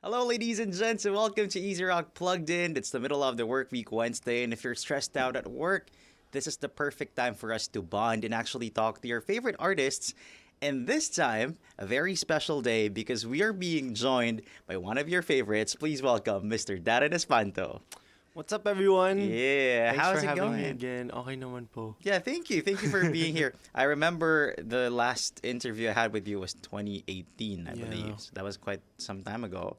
Hello, ladies and gents, and welcome to Easy Rock Plugged In. It's the middle of the work week Wednesday, and if you're stressed out at work, this is the perfect time for us to bond and actually talk to your favorite artists. And this time, a very special day because we are being joined by one of your favorites. Please welcome Mr. Darren Espanto. What's up, everyone? Yeah, Thanks how's for it having going? me again. Okay naman po. Yeah, thank you. Thank you for being here. I remember the last interview I had with you was 2018, I Yeah. believe. So that was quite some time ago.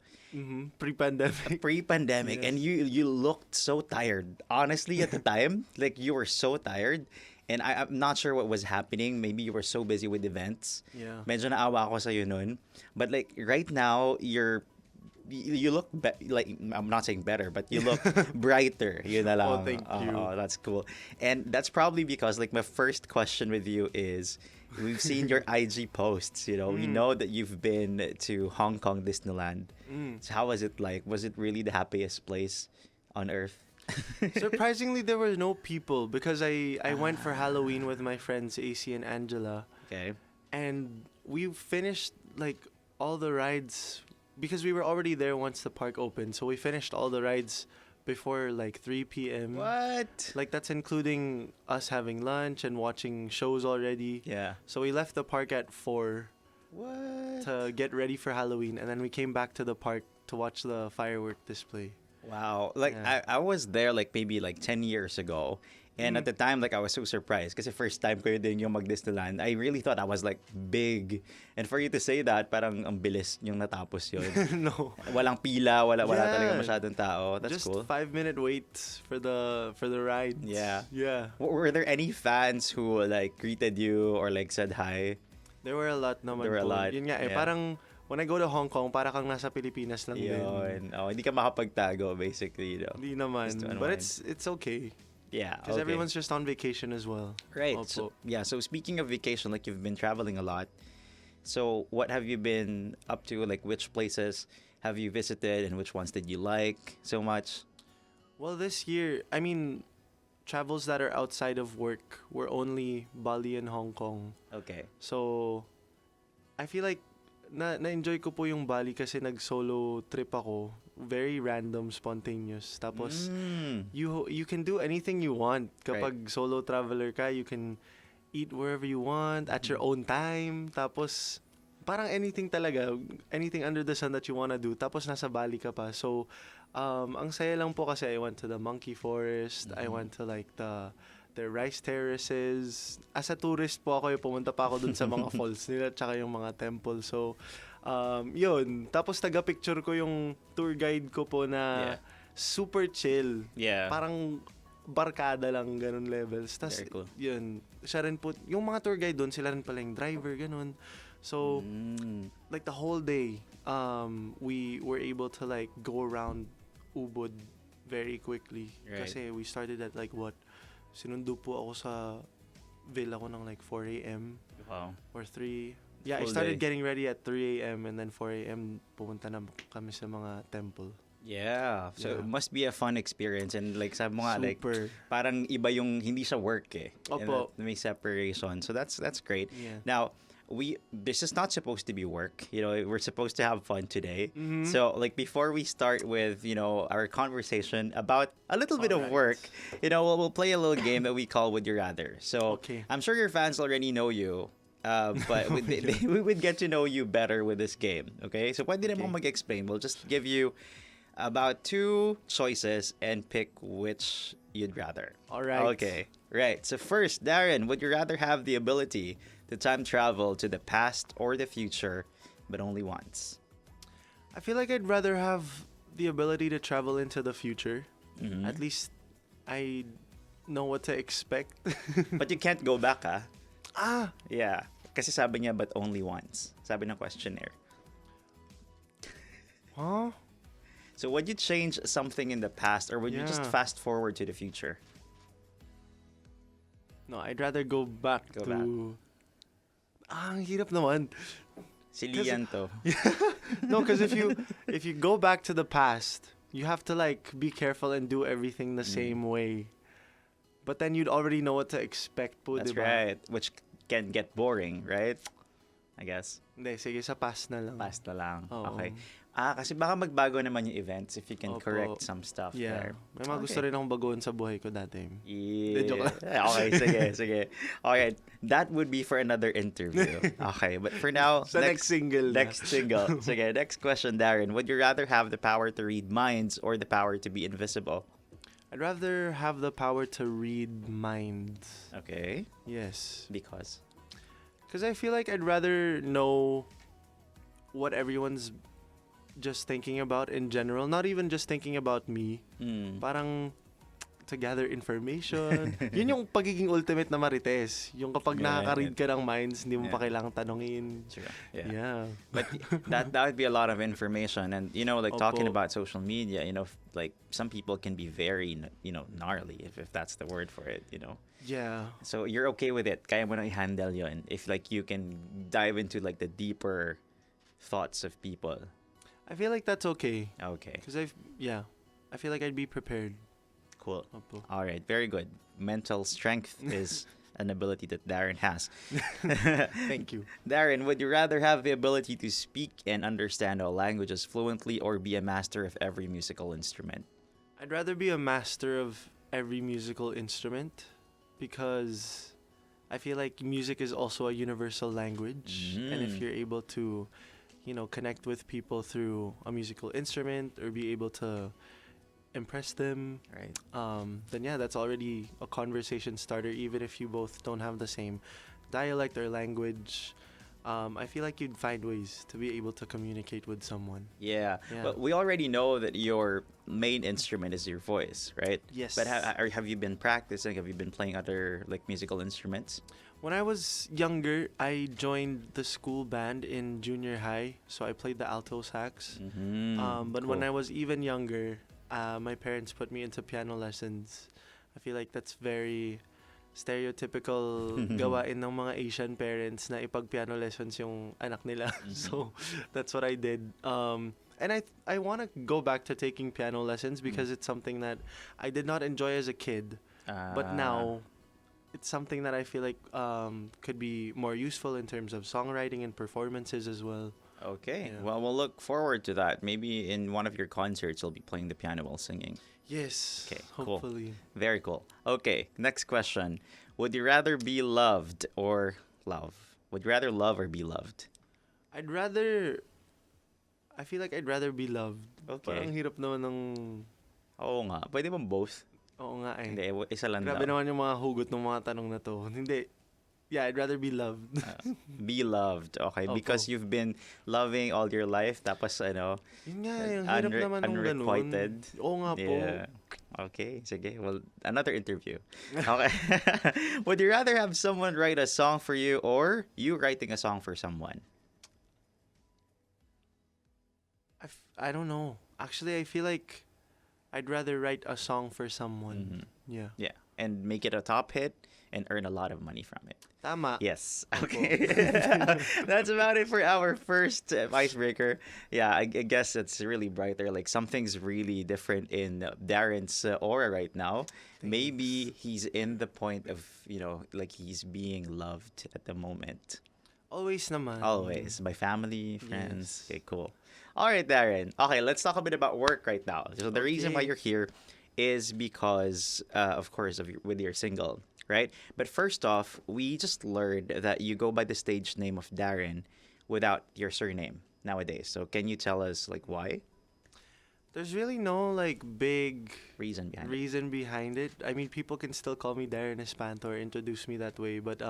Pre-pandemic. Pre-pandemic, Yes. and you looked so tired. Honestly, at the time, like you were so tired, and I'm not sure what was happening. Maybe you were so busy with events. Yeah. Medyo naawa ako sa'yo nun. But like right now, you look like, I'm not saying better, but you look brighter. Yun na lang. Oh, thank you. Oh, that's cool. And that's probably because like my first question with you is, we've seen your IG posts. We know that you've been to Hong Kong Disneyland. So how was it like? Was it really the happiest place on earth? Surprisingly, there were no people because I went for Halloween with my friends AC and Angela, Okay. and we finished like all the rides because we were already there once the park opened. So we finished all the rides before like 3 p.m. What? Like that's including us having lunch and watching shows already. Yeah. So we left the park at 4 What? to get ready for Halloween, and then we came back to the park to watch the firework display. Wow. Like Yeah. I was there like maybe like 10 years ago. And at the time, like I was so surprised kasi first time ko din yung mag-Disneyland. I really thought I was like big. And for you to say that, parang ang bilis yung natapos yun. No. Walang pila, wala Yeah. talaga masyadong tao. That's Just cool. 5-minute wait for the ride. Yeah. Yeah. Were there any fans who like greeted you or like said hi? There were a lot naman There were a po. lot, Yun nga yeah. parang when I go to Hong Kong, para kang nasa Pilipinas lang din. Yun. Oh, hindi ka makapagtago basically, Hindi naman. Just to But unwind. it's okay. Yeah. Because Okay. everyone's just on vacation as well. Right. Opo. So speaking of vacation, like you've been traveling a lot. So what have you been up to? Like which places have you visited and which ones did you like so much? Well, this year, I mean, travels that are outside of work were only Bali and Hong Kong. Okay. So, I feel like na-enjoy ko po yung Bali kasi nag-solo trip ako. Very random, spontaneous. Tapos, you can do anything you want. Kapag solo traveler ka, you can eat wherever you want at your own time. Tapos, parang anything talaga. Anything under the sun that you wanna do. Tapos, nasa Bali ka pa. So, ang saya lang po kasi I went to the monkey forest. I went to like the rice terraces. As a tourist po ako, pumunta pa ako dun sa mga falls nila tsaka yung mga temple. So, yun. Tapos taga-picture ko yung tour guide ko po na Yeah. super chill. Yeah. Parang barkada lang, ganun levels. Tas, Very cool. yun. Siya rin po, yung mga tour guide doon, sila rin pala yung driver, ganun. So, like the whole day, we were able to like go around Ubud very quickly. Right. Kasi we started at like what? Sinundo po ako sa villa ko ng like 4 a.m. Wow. or 3. Yeah, I Full started day. getting ready at 3 a.m. and then 4 a.m. pumunta na kami sa mga temple. Yeah. So Yeah. it must be a fun experience and like sabi mo nga like Super. parang iba yung hindi siya work eh. And Opo. that may separation. So that's great. Yeah. Now, this is not supposed to be work. We're supposed to have fun today. Mhm. So, like before we start with, our conversation about a little bit of Alright. work, we'll play a little game that we call Would You Rather. So, Okay. I'm sure your fans already know you. But we would get to know you better with this game. Okay? So, pwede naman Okay. mag-explain. We'll just give you about 2 choices and pick which you'd rather. Alright. Okay. Right. So first, Darren, would you rather have the ability to time travel to the past or the future, but only once? I feel like I'd rather have the ability to travel into the future. Mhm. At least I know what to expect. But you can't go back, ah. Ah! Yeah. Kasi sabi niya, but only once. Sabi ng questionnaire. Huh? So would you change something in the past or would you just Yeah. fast forward to the future? No, I'd rather go back Go to... back. Ang hirap naman. Si Lian to. No, because if you go back to the past, you have to like be careful and do everything the same way. But then you'd already know what to expect po, That's diba? right. Which can get boring, right? I guess. Hindi, sige, sa pass na lang. Pass na lang. Oo. Okay. Kasi baka magbago naman yung events if you can Opo. correct some stuff Yeah. there. May mga gusto Okay. rin akong baguhin sa buhay ko dati. Joke lang. Yeah. Okay, sige, sige. Okay, that would be for another interview. Okay, but for now, Sa next single na. Next single. Sige, next question, Darren. Would you rather have the power to read minds or the power to be invisible? I'd rather have the power to read minds. Okay, Yes. because? Because I feel like I'd rather know what everyone's just thinking about in general. Not even just thinking about me. Parang to gather information. Yun yung pagiging ultimate na marites. Yung kapag Yeah. nakaka-read ka ng minds, hindi mo pa Yeah. kailangang tanungin. Sure. Yeah. Yeah. But that would be a lot of information, and like talking Opo. about social media, like some people can be very gnarly if that's the word for it. Yeah. So you're okay with it? Kaya mo na i-handle yun if like you can dive into like the deeper thoughts of people. I feel like that's okay. Okay, Because I feel like I'd be prepared. cool. Opo. All right, very good. Mental strength is an ability that Darren has. Thank you. Darren, would you rather have the ability to speak and understand all languages fluently or be a master of every musical instrument? I'd rather be a master of every musical instrument because I feel like music is also a universal language. And if you're able to, connect with people through a musical instrument or be able to impress them, Right. then that's already a conversation starter, even if you both don't have the same dialect or language. I feel like you'd find ways to be able to communicate with someone. Yeah. Yeah. But we already know that your main instrument is your voice, right? Yes. But have you been practicing? Have you been playing other like musical instruments? When I was younger, I joined the school band in junior high, so I played the alto sax. But when I was even younger, my parents put me into piano lessons. I feel like that's very stereotypical gawain ng mga Asian parents na ipag-piano lessons yung anak nila. So that's what I did. And I want to go back to taking piano lessons because it's something that I did not enjoy as a kid. But now, it's something that I feel like could be more useful in terms of songwriting and performances as well. Okay. Yeah. Well, we'll look forward to that. Maybe in one of your concerts, you'll be playing the piano while singing. Yes. Okay, cool. Hopefully. Very cool. Okay, next question. Would you rather be loved or love? Would you rather love or be loved? I feel like I'd rather be loved. Okay. Parang hirap naman ng... Oo nga. Pwede bang both? Oo nga eh. Hindi, isa lang Grabe daw. naman yung mga hugot ng mga tanong na to. Hindi. Yeah, I'd rather be loved. Be loved. Okay, Opo. because you've been loving all your life, tapos Yun nga, yung hirap naman ng ganun. unrequited. Oo nga po. Yeah. Okay, sige. Well, another interview. Okay. Would you rather have someone write a song for you or you writing a song for someone? I don't know. Actually, I feel like I'd rather write a song for someone. Yeah. Yeah, and make it a top hit and earn a lot of money from it. Tama. Yes. Opo. Okay. That's about it for our first icebreaker. Yeah, I guess it's really brighter. Like something's really different in Darren's aura right now. Maybe he's in the point of, like he's being loved at the moment. Always naman. Always. By family, friends. Yes. Okay, cool. All right, Darren. Okay, let's talk a bit about work right now. So the reason why Okay. you're here is because, of course, with your single, right? But first off, we just learned that you go by the stage name of Darren without your surname nowadays. So can you tell us, like, why? There's really no big Reason behind it. reason behind it. I mean, people can still call me Darren Espanto or introduce me that way, but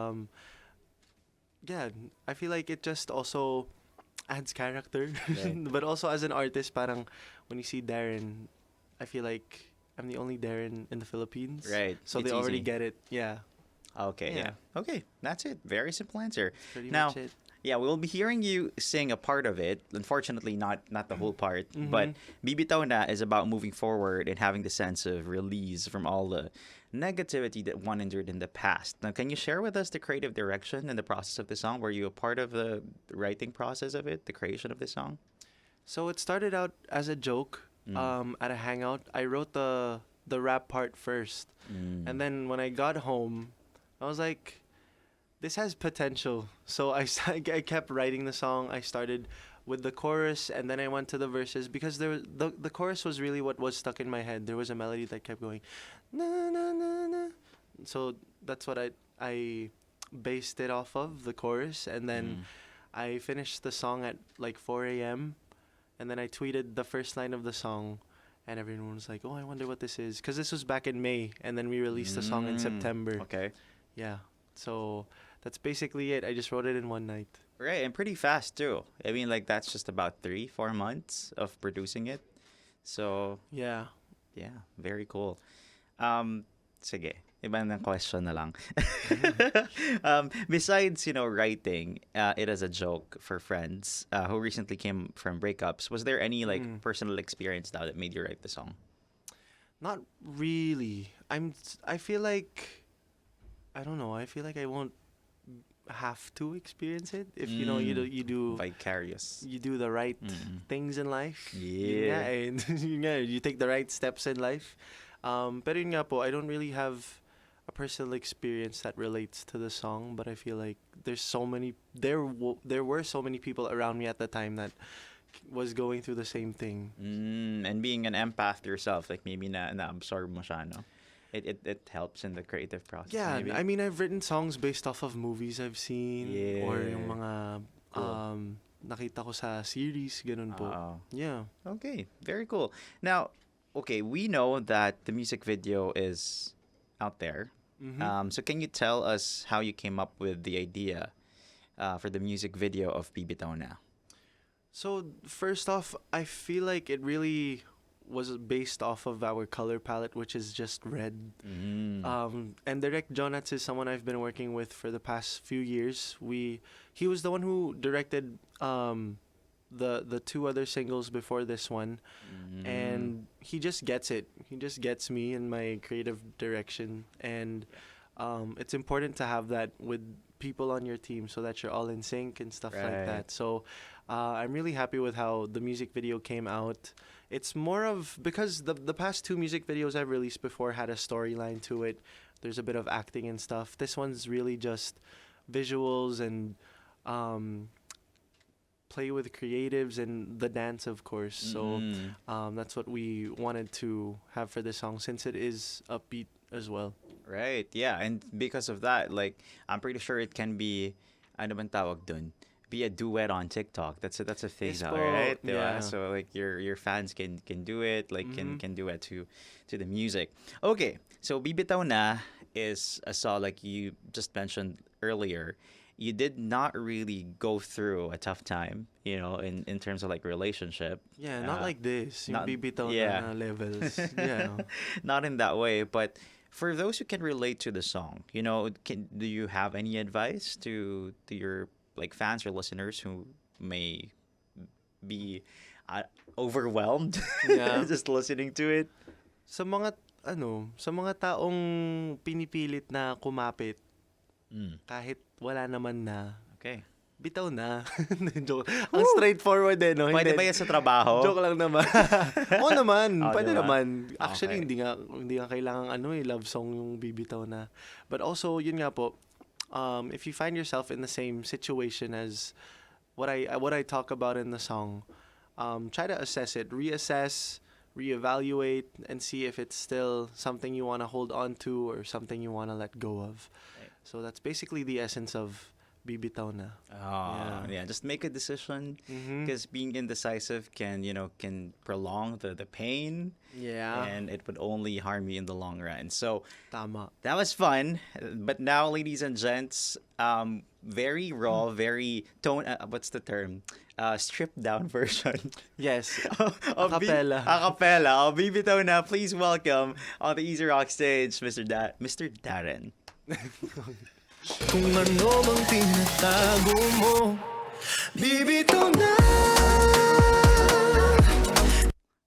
yeah, I feel like it just also adds character. Right. But also as an artist, parang when you see Darren, I feel like I'm the only Darren in the Philippines. Right. So It's they already easy. get it. Yeah. Okay, yeah. Okay, that's it. Very simple answer. Pretty Now, much it. yeah, we'll be hearing you sing a part of it. Unfortunately, not the whole part. Mhm. But Bibitaw Na is about moving forward and having the sense of release from all the negativity that one endured in the past. Now, can you share with us the creative direction and the process of the song? Were you a part of the writing process of it, the creation of the song? So it started out as a joke at a hangout. I wrote the rap part first. And then when I got home, I was like, this has potential. So I kept writing the song. I started with the chorus and then I went to the verses because the chorus was really what was stuck in my head. There was a melody that kept going, na na na na. So that's what I based it off of, the chorus, and then I finished the song at like 4 a.m. and then I tweeted the first line of the song. And everyone was like, "Oh, I wonder what this is," because this was back in May, and then we released the song in September. Okay. Yeah, so that's basically it. I just wrote it in one night. Right, and pretty fast too. I mean, like that's just about 3-4 months of producing it. So Yeah. yeah, very cool. Sige, iba na question na lang. Besides, writing it as a joke for friends who recently came from breakups, was there any like personal experience now that made you write the song? Not really. I feel like I don't know. I feel like I won't have to experience it if Vicarious. you do the right things in life. Yun nga Yeah. eh. Yun nga, you take the right steps in life. Pero yun nga po, I don't really have a personal experience that relates to the song, but I feel like there were so many people around me at the time that was going through the same thing. And being an empath yourself, like maybe na-absorb mo siya, no? It helps in the creative process. Yeah, maybe. I mean, I've written songs based off of movies I've seen or Yeah. yung mga Cool. nakita ko sa series, ganun po. Yeah. Okay, very cool. Now, okay, we know that the music video is out there. So can you tell us how you came up with the idea for the music video of Bitiw Na? So, first off, I feel like it really was based off of our color palette, which is just red. And Direct Jonats is someone I've been working with for the past few years. He was the one who directed the two other singles before this one, and he just gets it. He just gets me in my creative direction, and it's important to have that with people on your team so that you're all in sync and stuff like Right. that. So I'm really happy with how the music video came out. It's more of because the past two music videos I've released before had a storyline to it. There's a bit of acting and stuff. This one's really just visuals and play with creatives and the dance, of course. So that's what we wanted to have for this song since it is upbeat as well. Right, yeah, and because of that, like I'm pretty sure it can be, ano bang tawag dun? Be a duet on TikTok. That's a thing Yes now, po, right? Diba? yeah. So like your fans can do it, like can do it to the music. Okay, so Bibitaw Na is a song like you just mentioned earlier. You did not really go through a tough time, in terms of like relationship. Yeah, not like this. Yung not- bibitaw yeah. na levels. Yeah. Not in that way, but for those who can relate to the song, do you have any advice to your like fans or listeners who may be overwhelmed Yeah. just listening to it? Sa mga taong pinipilit na kumapit kahit wala naman na, Okay. bitaw na. Joke. Ang straightforward no? Pwede Hindi. ba yan sa trabaho? Joke lang naman. Oo naman, Oh, pwede diba? naman. Actually, Okay. hindi nga kailangan love song yung bibitaw na. But also, yun nga po, if you find yourself in the same situation as what I talk about in the song, try to assess it, reassess, reevaluate, and see if it's still something you want to hold on to or something you want to let go of. Right. So that's basically the essence of bibitaw na. Yeah. Just make a decision Mhm. because being indecisive can prolong the pain Yeah. and it would only harm you in the long run. So Tama. that was fun, but now, ladies and gents, very raw, very what's the term? Stripped down version. Yes. of Acapella. Acapella. Of Bibitaw Na. Please welcome on the Easy Rock stage, Mr. Darren. Kung ano mang tinatago mo, bibitaw na.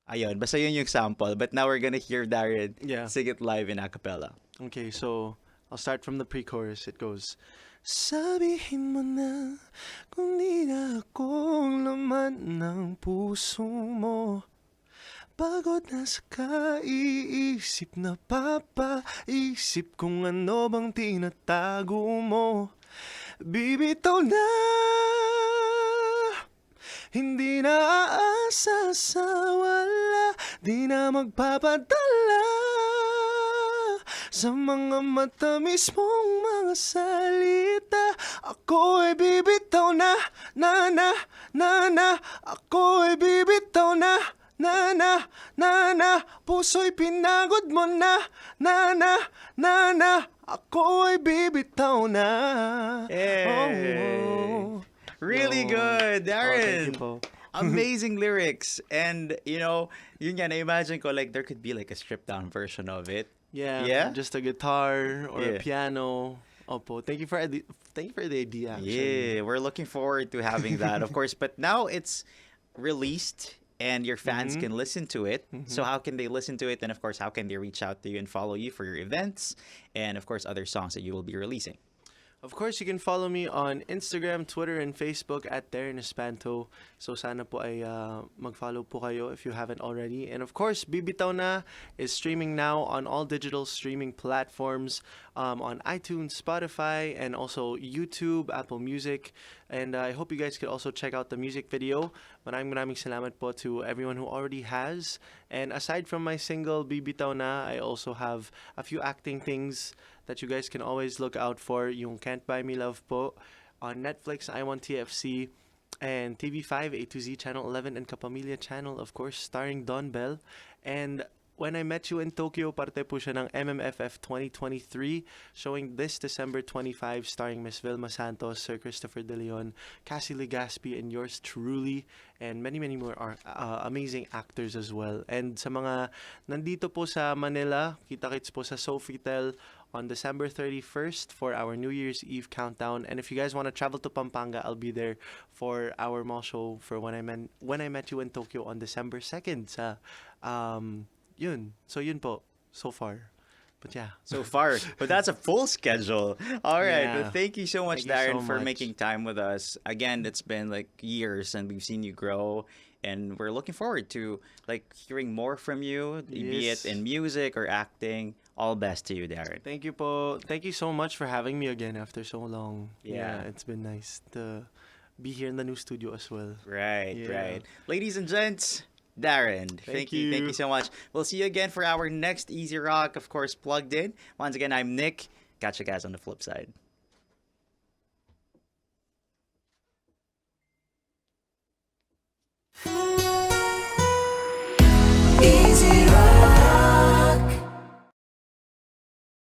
Ayun, basta yun yung sample. But now we're gonna hear Darren Yeah. sing it live in acapella. Okay, so I'll start from the pre-chorus. It goes, sabihin mo na kung di na akong laman ng puso mo. Pagod na sa kaiisip na papaisip kung ano bang tinatago mo. bibitaw na. Hindi na aasa sa wala, di na magpapadala sa mga matamis mong mga salita. Ako'y bibitaw na, na na, na na. Ako'y bibitaw na, na na, na na. Puso'y pinagod mo na, na na, na na. Ako'y bibitaw na. Hey. Really good, Darren. Thank you po. Amazing lyrics. And, you know, yun nga, na-imagine ko, like, there could be, like, a stripped-down version of it. Yeah, Yeah? just a guitar or Yeah. a piano. Opo, thank you for the idea. Actually. Yeah, we're looking forward to having that, of course. But now it's released and your fans Mm-hmm. can listen to it. So how can they listen to it? And, of course, how can they reach out to you and follow you for your events? And, of course, other songs that you will be releasing. Of course, you can follow me on Instagram, Twitter, and Facebook at Darren Espanto. So sana po ay mag-follow po kayo if you haven't already. And of course, Bibitaw Na is streaming now on all digital streaming platforms, on iTunes, Spotify, and also YouTube, Apple Music. And I hope you guys could also check out the music video. Maraming salamat po to everyone who already has. And aside from my single, Bibitaw Na, I also have a few acting things that you guys can always look out for. Yung Can't Buy Me Love po on Netflix, I Want TFC, and TV5, A to Z, Channel 11, and Kapamilya Channel, of course, starring Don Bell. And When I Met You in Tokyo, parte po siya ng MMFF 2023, showing this December 25, starring Miss Vilma Santos, Sir Christopher De Leon, Cassie Legaspi, and yours truly, and many more are amazing actors as well. And sa mga nandito po sa Manila, kita-kits po sa Sofitel on December 31st for our New Year's Eve countdown. And if you guys want to travel to Pampanga, I'll be there for our mall show for When I Met You in Tokyo on December 2nd sa yun. So yun po so far. But yeah. So far. But that's a full schedule. All right. Yeah. But thank you so much, Thank you Darren, so for much. making time with us. Again, it's been like years and we've seen you grow. And we're looking forward to like hearing more from you, be it Yes. in music or acting. All best to you, Darren. Thank you po. Thank you so much for having me again after so long. Yeah. It's been nice to be here in the new studio as well. Right, Yeah. right. Ladies and gents, Darren, thank you. Thank you. you so much. We'll see you again for our next Easy Rock, of course, Plugged In. Once again, I'm Nick. Catch you guys on the flip side. Easy